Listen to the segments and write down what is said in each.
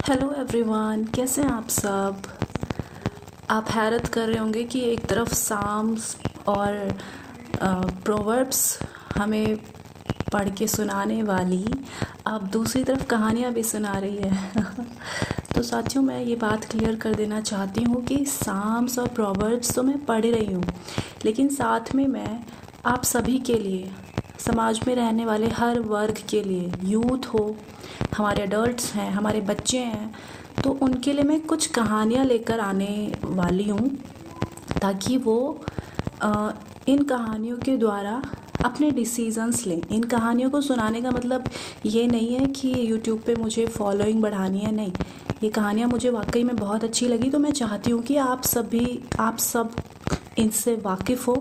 Hello everyone, कैसे हैं आप सब। आप हैरत कर रहे होंगे कि एक तरफ साम्स और प्रोवर्ब्स हमें पढ़ के सुनाने वाली आप दूसरी तरफ कहानियाँ भी सुना रही है। तो साथियों, मैं ये बात क्लियर कर देना चाहती हूँ कि साम्स और प्रोवर्ब्स तो मैं पढ़ रही हूँ, लेकिन साथ में मैं आप सभी के लिए, समाज में रहने वाले हर वर्ग के लिए, यूथ हो, हमारे अडल्ट्स हैं, हमारे बच्चे हैं, तो उनके लिए मैं कुछ कहानियाँ लेकर आने वाली हूँ ताकि वो इन कहानियों के द्वारा अपने डिसीजंस लें। इन कहानियों को सुनाने का मतलब ये नहीं है कि यूट्यूब पे मुझे फॉलोइंग बढ़ानी है, नहीं। ये कहानियाँ मुझे वाकई में बहुत अच्छी लगी, तो मैं चाहती हूँ कि आप सब इनसे वाकिफ़ हो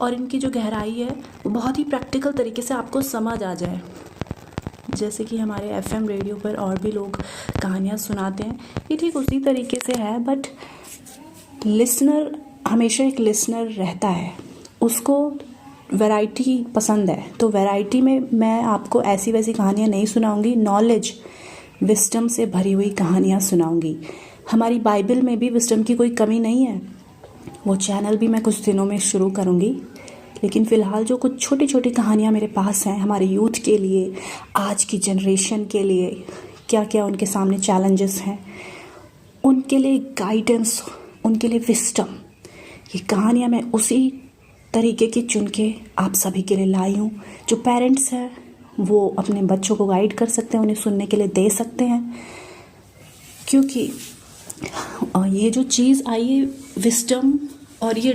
और इनकी जो गहराई है वो बहुत ही प्रैक्टिकल तरीके से आपको समझ आ जाए। जैसे कि हमारे एफएम रेडियो पर और भी लोग कहानियाँ सुनाते हैं, ये ठीक उसी तरीके से है, बट लिसनर हमेशा एक लिसनर रहता है, उसको वैरायटी पसंद है। तो वैरायटी में मैं आपको ऐसी वैसी कहानियाँ नहीं सुनाऊंगी, नॉलेज विस्डम से भरी हुई कहानियाँ सुनाऊंगी। हमारी बाइबल में भी विस्डम की कोई कमी नहीं है। वो चैनल भी मैं कुछ दिनों में शुरू करूंगी, लेकिन फ़िलहाल जो कुछ छोटी छोटी कहानियाँ मेरे पास हैं हमारे यूथ के लिए, आज की जनरेशन के लिए, क्या क्या उनके सामने चैलेंजेस हैं, उनके लिए गाइडेंस, उनके लिए विस्डम, ये कहानियाँ मैं उसी तरीके की चुन के आप सभी के लिए लाई हूँ। जो पेरेंट्स हैं वो अपने बच्चों को गाइड कर सकते हैं, उन्हें सुनने के लिए दे सकते हैं, क्योंकि ये जो चीज़ आई है विस्डम और ये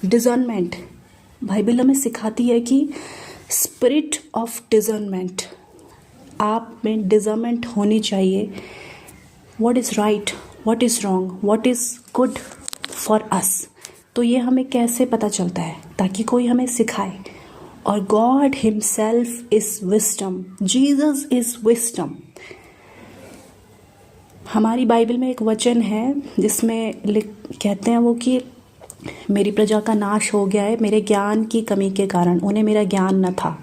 डिज़र्नमेंट, बाइबल हमें सिखाती है कि स्पिरिट ऑफ डिज़र्नमेंट, आप में डिज़र्नमेंट होनी चाहिए। What is right, what is wrong, what is good for us. तो ये हमें कैसे पता चलता है? ताकि कोई हमें सिखाए। और God himself is wisdom, Jesus is wisdom. हमारी बाइबल में एक वचन है जिसमें कहते हैं वो कि मेरी प्रजा का नाश हो गया है मेरे ज्ञान की कमी के कारण, उन्हें मेरा ज्ञान न था।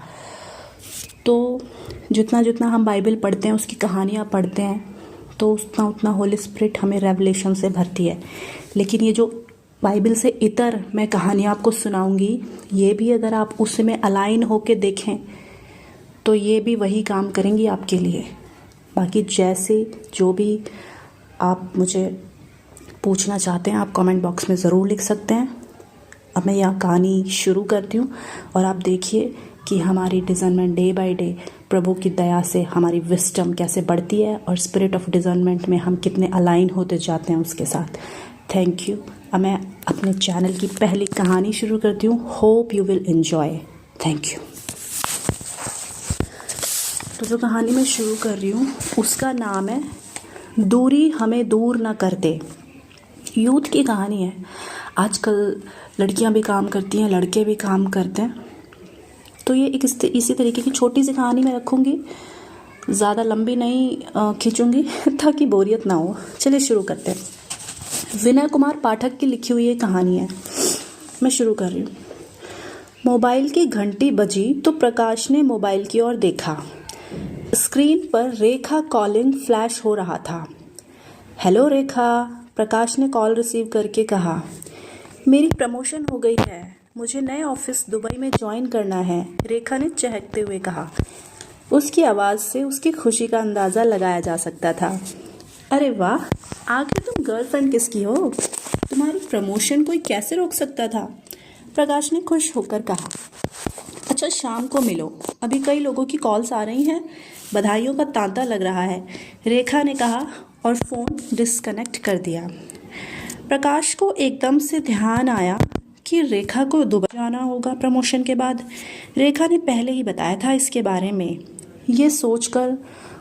तो जितना जितना हम बाइबल पढ़ते हैं, उसकी कहानियाँ पढ़ते हैं, तो उतना उतना होली स्पिरिट हमें रेवलेशन से भरती है। लेकिन ये जो बाइबल से इतर मैं कहानियाँ आपको सुनाऊंगी, ये भी अगर आप उसमें अलाइन होके देखें तो ये भी वही काम करेंगी आपके लिए। बाकी जैसे जो भी आप मुझे पूछना चाहते हैं, आप कमेंट बॉक्स में ज़रूर लिख सकते हैं। अब मैं यह कहानी शुरू करती हूँ और आप देखिए कि हमारी डिज़र्नमेंट डे बाय डे प्रभु की दया से हमारी विस्डम कैसे बढ़ती है और स्पिरिट ऑफ डिज़र्नमेंट में हम कितने अलाइन होते जाते हैं उसके साथ। Thank you. अब मैं अपने चैनल की पहली कहानी शुरू करती हूँ। Hope you will enjoy. Thank you. तो जो कहानी मैं शुरू कर रही हूँ उसका नाम है दूरी हमें दूर न कर दे। यूथ की कहानी है। आजकल लड़कियां भी काम करती हैं, लड़के भी काम करते हैं। तो ये एक इसी तरीके की छोटी सी कहानी मैं रखूँगी, ज़्यादा लंबी नहीं खींचूँगी ताकि बोरियत ना हो। चलिए शुरू करते हैं। विनय कुमार पाठक की लिखी हुई ये कहानी है, मैं शुरू कर रही हूँ। मोबाइल की घंटी बजी तो प्रकाश ने मोबाइल की ओर देखा। स्क्रीन पर रेखा कॉलिंग फ्लैश हो रहा था। हेलो रेखा, प्रकाश ने कॉल रिसीव करके कहा। मेरी प्रमोशन हो गई है, मुझे नए ऑफिस दुबई में ज्वाइन करना है, रेखा ने चहकते हुए कहा। उसकी आवाज़ से उसकी खुशी का अंदाज़ा लगाया जा सकता था। अरे वाह, आखिर तुम गर्लफ्रेंड किसकी हो? तुम्हारी प्रमोशन कोई कैसे रोक सकता था? प्रकाश ने खुश होकर कहा। अच्छा, शाम को मिलो, अभी कई लोगों की कॉल्स आ रही हैं, बधाइयों का तांता लग रहा है, रेखा ने कहा और फ़ोन डिस्कनेक्ट कर दिया। प्रकाश को एकदम से ध्यान आया कि रेखा को दुबई जाना होगा प्रमोशन के बाद। रेखा ने पहले ही बताया था इसके बारे में। ये सोचकर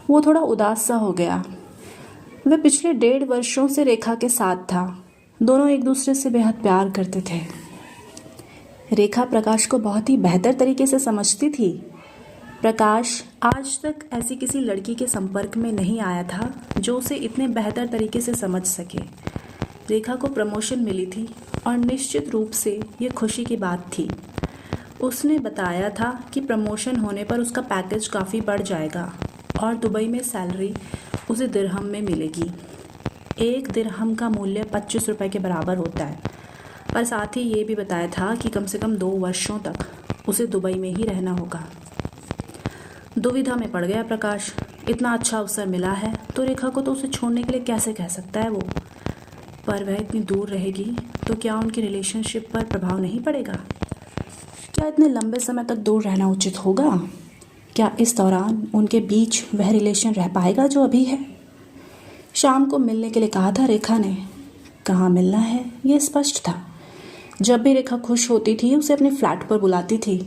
वो थोड़ा उदास सा हो गया। वह पिछले 1.5 वर्षों से रेखा के साथ था। दोनों एक दूसरे से बेहद प्यार करते थे। रेखा प्रकाश को बहुत ही बेहतर तरीके से समझती थी। प्रकाश आज तक ऐसी किसी लड़की के संपर्क में नहीं आया था जो उसे इतने बेहतर तरीके से समझ सके। रेखा को प्रमोशन मिली थी और निश्चित रूप से ये खुशी की बात थी। उसने बताया था कि प्रमोशन होने पर उसका पैकेज काफ़ी बढ़ जाएगा और दुबई में सैलरी उसे दिरहम में मिलेगी। एक दिरहम का मूल्य 25 रुपये के बराबर होता है। पर साथ ही ये भी बताया था कि कम से कम 2 वर्षों तक उसे दुबई में ही रहना होगा। दुविधा में पड़ गया प्रकाश। इतना अच्छा अवसर मिला है तो रेखा को तो उसे छोड़ने के लिए कैसे कह सकता है वो। पर वह इतनी दूर रहेगी तो क्या उनकी रिलेशनशिप पर प्रभाव नहीं पड़ेगा? क्या इतने लंबे समय तक दूर रहना उचित होगा? क्या इस दौरान उनके बीच वह रिलेशन रह पाएगा जो अभी है? शाम को मिलने के लिए कहा था रेखा ने। कहाँ मिलना है ये स्पष्ट था। जब भी रेखा खुश होती थी उसे अपने फ्लैट पर बुलाती थी।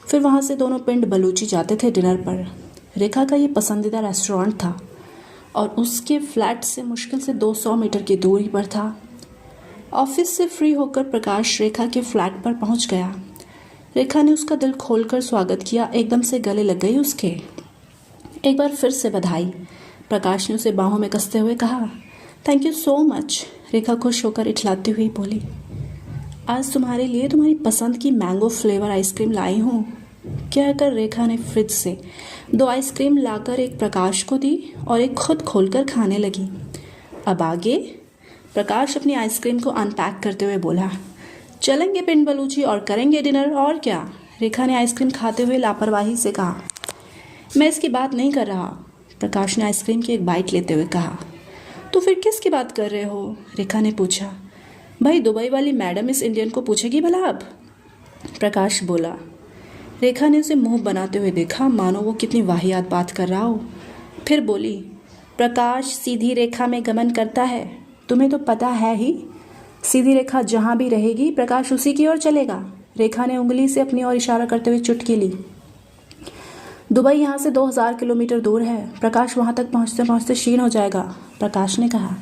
फिर वहाँ से दोनों पिंड बलूची जाते थे डिनर पर। रेखा का ये पसंदीदा रेस्टोरेंट था और उसके फ्लैट से मुश्किल से 200 मीटर की दूरी पर था। ऑफिस से फ्री होकर प्रकाश रेखा के फ्लैट पर पहुंच गया। रेखा ने उसका दिल खोलकर स्वागत किया। एकदम से गले लग गई उसके। एक बार फिर से बधाई। प्रकाश ने उसे बाहों में कसते हुए कहा, थैंक यू सो मच। रेखा खुश होकर इठलाती हुई बोली, आज तुम्हारे लिए तुम्हारी पसंद की मैंगो फ्लेवर आइसक्रीम लाई हूँ। कहकर रेखा ने फ्रिज से 2 आइसक्रीम लाकर एक प्रकाश को दी और एक खुद खोलकर खाने लगी। अब आगे? प्रकाश अपनी आइसक्रीम को अनपैक करते हुए बोला, चलेंगे पिंड बलूची और करेंगे डिनर, और क्या? रेखा ने आइसक्रीम खाते हुए लापरवाही से कहा। मैं इसकी बात नहीं कर रहा। प्रकाश ने आइसक्रीम की एक बाइट लेते हुए कहा। तो फिर किसकी बात कर रहे हो? रेखा ने पूछा। भाई दुबई वाली मैडम इस इंडियन को पूछेगी भला अब? प्रकाश बोला। रेखा ने उसे मुंह बनाते हुए देखा मानो वो कितनी वाहियात बात कर रहा हो। फिर बोली, प्रकाश सीधी रेखा में गमन करता है, तुम्हें तो पता है ही। सीधी रेखा जहाँ भी रहेगी प्रकाश उसी की ओर चलेगा। रेखा ने उंगली से अपनी ओर इशारा करते हुए चुटकी ली। दुबई यहाँ से 2000 किलोमीटर दूर है। प्रकाश वहाँ तक पहुँचते पहुँचते क्षीण हो जाएगा। प्रकाश ने कहा।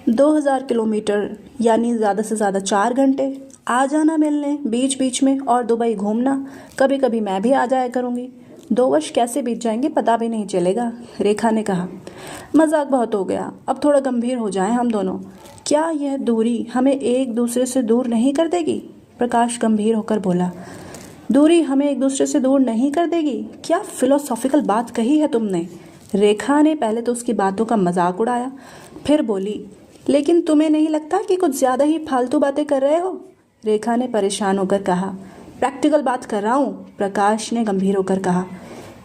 2000 किलोमीटर यानी ज़्यादा से ज़्यादा 4 घंटे। आ जाना मिलने बीच बीच में और दुबई घूमना। कभी कभी मैं भी आ जाया करूँगी। 2 वर्ष कैसे बीत जाएंगे पता भी नहीं चलेगा। रेखा ने कहा। मजाक बहुत हो गया, अब थोड़ा गंभीर हो जाएं हम दोनों। क्या यह दूरी हमें एक दूसरे से दूर नहीं कर देगी? प्रकाश गंभीर होकर बोला। दूरी हमें एक दूसरे से दूर नहीं कर देगी? क्या फिलोसॉफिकल बात कही है तुमने? रेखा ने पहले तो उसकी बातों का मजाक उड़ाया, फिर बोली, लेकिन तुम्हें नहीं लगता कि कुछ ज़्यादा ही फालतू बातें कर रहे हो? रेखा ने परेशान होकर कहा। प्रैक्टिकल बात कर रहा हूँ, प्रकाश ने गंभीर होकर कहा।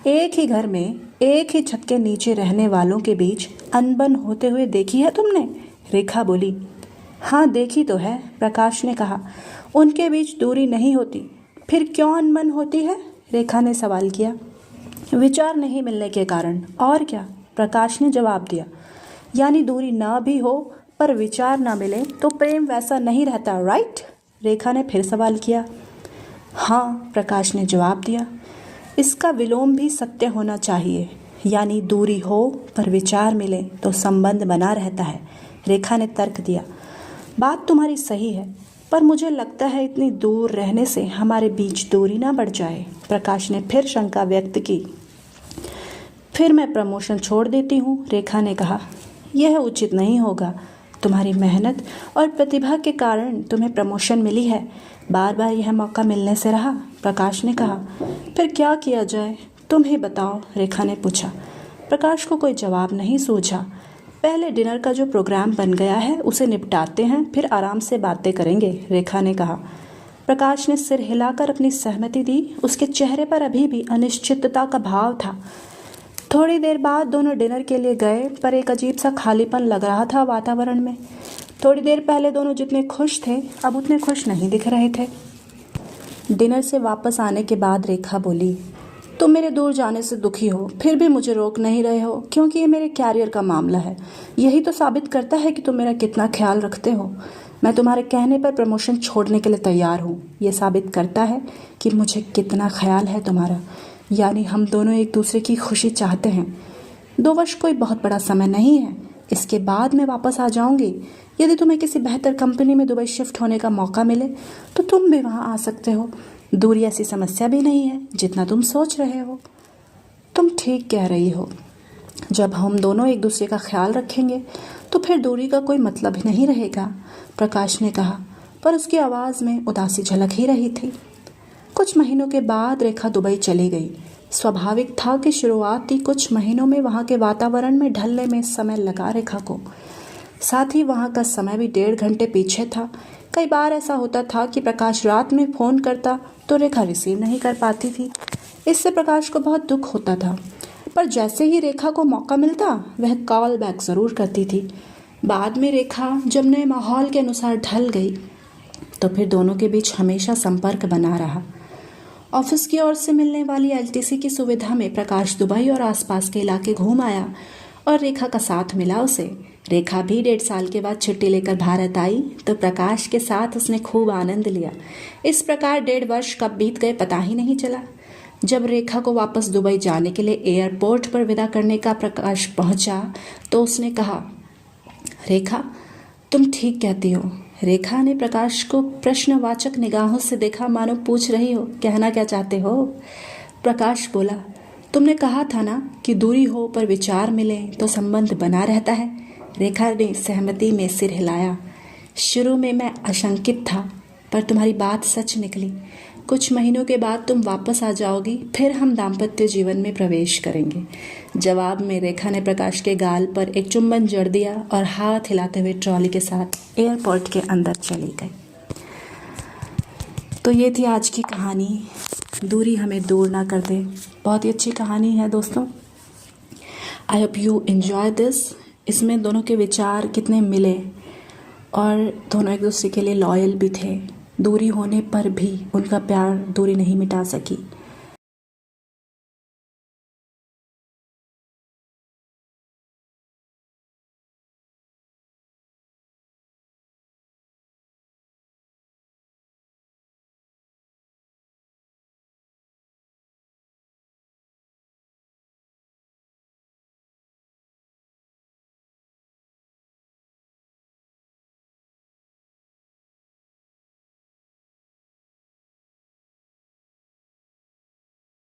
एक ही घर में एक ही छत के नीचे रहने वालों के बीच अनबन होते हुए देखी है तुमने? रेखा बोली। हाँ देखी तो है, प्रकाश ने कहा। उनके बीच दूरी नहीं होती, फिर क्यों अनबन होती है? रेखा ने सवाल किया। विचार नहीं मिलने के कारण, और क्या? प्रकाश ने जवाब दिया। यानी दूरी ना भी हो पर विचार ना मिले तो प्रेम वैसा नहीं रहता, राइट? रेखा ने फिर सवाल किया। हाँ, प्रकाश ने जवाब दिया। इसका विलोम भी सत्य होना चाहिए, यानी दूरी हो पर विचार मिले तो संबंध बना रहता है। रेखा ने तर्क दिया। बात तुम्हारी सही है, पर मुझे लगता है इतनी दूर रहने से हमारे बीच दूरी ना बढ़ जाए। प्रकाश ने फिर शंका व्यक्त की। फिर मैं प्रमोशन छोड़ देती हूँ, रेखा ने कहा। यह उचित नहीं होगा। तुम्हारी मेहनत और प्रतिभा के कारण तुम्हें प्रमोशन मिली है। बार बार यह मौका मिलने से रहा, प्रकाश ने कहा। फिर क्या किया जाए, तुम ही बताओ, रेखा ने पूछा। प्रकाश को कोई जवाब नहीं सूझा। पहले डिनर का जो प्रोग्राम बन गया है उसे निपटाते हैं, फिर आराम से बातें करेंगे, रेखा ने कहा। प्रकाश ने सिर हिलाकर अपनी सहमति दी। उसके चेहरे पर अभी भी अनिश्चितता का भाव था। थोड़ी देर बाद दोनों डिनर के लिए गए, पर एक अजीब सा खालीपन लग रहा था वातावरण में। थोड़ी देर पहले दोनों जितने खुश थे अब उतने खुश नहीं दिख रहे थे। डिनर से वापस आने के बाद रेखा बोली, तुम मेरे दूर जाने से दुखी हो, फिर भी मुझे रोक नहीं रहे हो, क्योंकि ये मेरे कैरियर का मामला है। यही तो साबित करता है कि तुम मेरा कितना ख्याल रखते हो। मैं तुम्हारे कहने पर प्रमोशन छोड़ने के लिए तैयार हूँ। ये साबित करता है कि मुझे कितना ख्याल है तुम्हारा, यानी हम दोनों एक दूसरे की खुशी चाहते हैं। 2 वर्ष कोई बहुत बड़ा समय नहीं है। इसके बाद मैं वापस आ जाऊंगी। यदि तुम्हें किसी बेहतर कंपनी में दुबई शिफ्ट होने का मौका मिले तो तुम भी वहाँ आ सकते हो। दूरी ऐसी समस्या भी नहीं है जितना तुम सोच रहे हो। तुम ठीक कह रही हो। जब हम दोनों एक दूसरे का ख्याल रखेंगे तो फिर दूरी का कोई मतलब ही नहीं रहेगा, प्रकाश ने कहा, पर उसकी आवाज़ में उदासी झलक ही रही थी। कुछ महीनों के बाद रेखा दुबई चली गई। स्वाभाविक था कि शुरुआती कुछ महीनों में वहाँ के वातावरण में ढलने में समय लगा रेखा को। साथ ही वहाँ का समय भी 1.5 घंटे पीछे था। कई बार ऐसा होता था कि प्रकाश रात में फ़ोन करता तो रेखा रिसीव नहीं कर पाती थी। इससे प्रकाश को बहुत दुख होता था, पर जैसे ही रेखा को मौका मिलता वह कॉल बैक ज़रूर करती थी। बाद में रेखा जब नए माहौल के अनुसार ढल गई तो फिर दोनों के बीच हमेशा संपर्क बना रहा। ऑफिस की ओर से मिलने वाली एलटीसी की सुविधा में प्रकाश दुबई और आसपास के इलाके घूम आया और रेखा का साथ मिला उसे। रेखा भी 1.5 साल के बाद छुट्टी लेकर भारत आई तो प्रकाश के साथ उसने खूब आनंद लिया। इस प्रकार 1.5 वर्ष कब बीत गए पता ही नहीं चला। जब रेखा को वापस दुबई जाने के लिए एयरपोर्ट पर विदा करने का प्रकाश पहुंचा तो उसने कहा, रेखा तुम ठीक कहती हो। रेखा ने प्रकाश को प्रश्नवाचक निगाहों से देखा, मानो पूछ रही हो कहना क्या चाहते हो। प्रकाश बोला, तुमने कहा था ना कि दूरी हो पर विचार मिले तो संबंध बना रहता है। रेखा ने सहमति में सिर हिलाया। शुरू में मैं आशंकित था पर तुम्हारी बात सच निकली। कुछ महीनों के बाद तुम वापस आ जाओगी, फिर हम दाम्पत्य जीवन में प्रवेश करेंगे। जवाब में रेखा ने प्रकाश के गाल पर एक चुंबन जड़ दिया और हाथ हिलाते हुए ट्रॉली के साथ एयरपोर्ट के अंदर चली गई। तो ये थी आज की कहानी, दूरी हमें दूर ना कर दे। बहुत ही अच्छी कहानी है दोस्तों। I hope you enjoy this. इसमें दोनों के विचार कितने मिले और दोनों एक दूसरे के लिए लॉयल भी थे। दूरी होने पर भी उनका प्यार दूरी नहीं मिटा सकी।